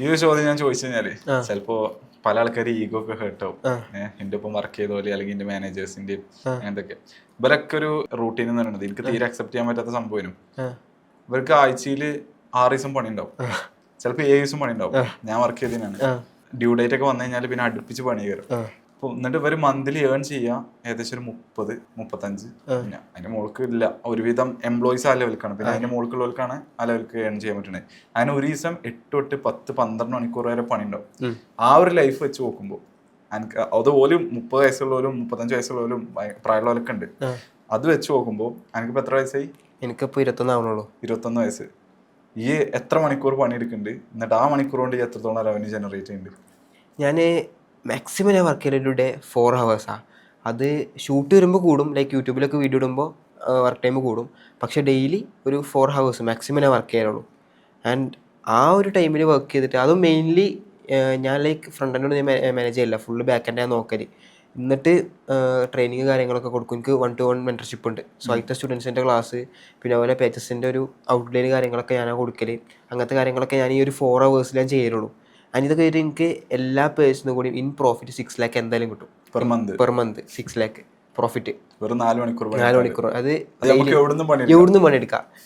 ഈ ഒരു ചോദ്യം ഞാൻ ചോദിച്ചു കഴിഞ്ഞാല് ചിലപ്പോ പല ആൾക്കാർ ഈഗോ ഒക്കെ ഹേർട്ടാവും. എന്റെ ഒപ്പം വർക്ക് ചെയ്ത പോലെ അല്ലെങ്കിൽ എന്റെ മാനേജേഴ്സിന്റെയും അങ്ങനത്തെ ഇവരൊക്കെ ഒരു റൂട്ടീൻ എന്ന് പറയുന്നത് എനിക്ക് തീരെ അക്സെപ്റ്റ് ചെയ്യാൻ പറ്റാത്ത സംഭവം. ഇവർക്ക് ആഴ്ചയിൽ 6 ദിവസം പണി ഉണ്ടാവും, ചിലപ്പോൾ 7 ദിവസം പണി ഉണ്ടാവും. ഞാൻ വർക്ക് ചെയ്തതിനാണ്. ഡ്യൂ ഡേറ്റ് ഒക്കെ വന്നു കഴിഞ്ഞാൽ പിന്നെ അടുപ്പിച്ച് പണി കയറും. അപ്പോൾ എന്നിട്ട് ഇവർ മന്ത്ലി ഏൺ ചെയ്യാം ഏകദേശം ഒരു 30-35. പിന്നെ അതിന്റെ മുകൾക്ക് ഇല്ല, ഒരുവിധം എംപ്ലോയീസ് ആ ലെവൽക്കാണ്. പിന്നെ അതിന്റെ മുകൾക്കുള്ളവർക്കാണ് ആ ലെവൽക്ക് ഏൺ ചെയ്യാൻ പറ്റുന്നത്. അതിന് ഒരു ദിവസം 8 തൊട്ട് 10-12 മണിക്കൂർ വരെ പണി ഉണ്ടാവും. ആ ഒരു ലൈഫ് വെച്ച് നോക്കുമ്പോൾ എനിക്ക് അതുപോലും 30 വയസ്സുള്ളവരും 35 വയസ്സുള്ളവരും പ്രായമുള്ളവരൊക്കെ ഉണ്ട്. അത് വെച്ച് നോക്കുമ്പോൾ എനിക്കിപ്പോൾ എത്ര വയസ്സായി? എനിക്കിപ്പോൾ 21 ആവണുള്ളൂ. 21 വയസ്സ്. ഈ എത്ര മണിക്കൂർ പണിയെടുക്കുന്നുണ്ട്, എന്നിട്ട് ആ മണിക്കൂർ കൊണ്ട് ഈ എത്രത്തോളം റവന്യൂ ജനറേറ്റ് ചെയ്യുന്നുണ്ട്? ഞാൻ മാക്സിമം ഞാൻ വർക്ക് ചെയ്യൽ ഒരു ഡേ 4 hours. അത് ഷൂട്ട് വരുമ്പോൾ കൂടും, ലൈക്ക് യൂട്യൂബിലൊക്കെ വീഡിയോ ഇടുമ്പോൾ വർക്ക് ടൈം കൂടും. പക്ഷേ ഡെയിലി ഒരു 4 hours മാക്സിമം ഞാൻ വർക്ക് ചെയ്യാറുള്ളൂ. ആൻഡ് ആ ഒരു ടൈമിൽ വർക്ക് ചെയ്തിട്ട് അതും മെയിൻലി ഞാൻ ലൈക്ക് ഫ്രണ്ട് എൻഡ് ഞാൻ മാനേജ് ചെയ്യില്ല, ഫുള്ള് ബാക്ക് എൻഡ് ഞാൻ നോക്കൽ. എന്നിട്ട് ട്രെയിനിങ് കാര്യങ്ങളൊക്കെ കൊടുക്കും. എനിക്ക് 1-to-1 മെൻറ്റർഷിപ്പ് ഉണ്ട്. സോ അതിലത്തെ സ്റ്റുഡൻസിൻ്റെ ക്ലാസ്, പിന്നെ അതുപോലെ പേജസിൻ്റെ ഒരു ഔട്ട്ലൈൻ കാര്യങ്ങളൊക്കെ ഞാൻ കൊടുക്കൽ. അങ്ങനത്തെ കാര്യങ്ങളൊക്കെ ഞാൻ ഈ ഒരു 4 hours ഞാൻ ചെയ്യുള്ളൂ. ആൻഡ് ഇത് കഴിഞ്ഞിട്ട് എനിക്ക് എല്ലാ പേഴ്സണും കൂടി ഇൻ പ്രോഫിറ്റ് 6 lakh എന്തായാലും കിട്ടും പെർ മന്ത്. 6 lakh പ്രോഫിറ്റ് വെറും 4 മണിക്കൂർ. 4 മണിക്കൂർ. അത് എവിടുന്ന് പണിയെടുക്കാം.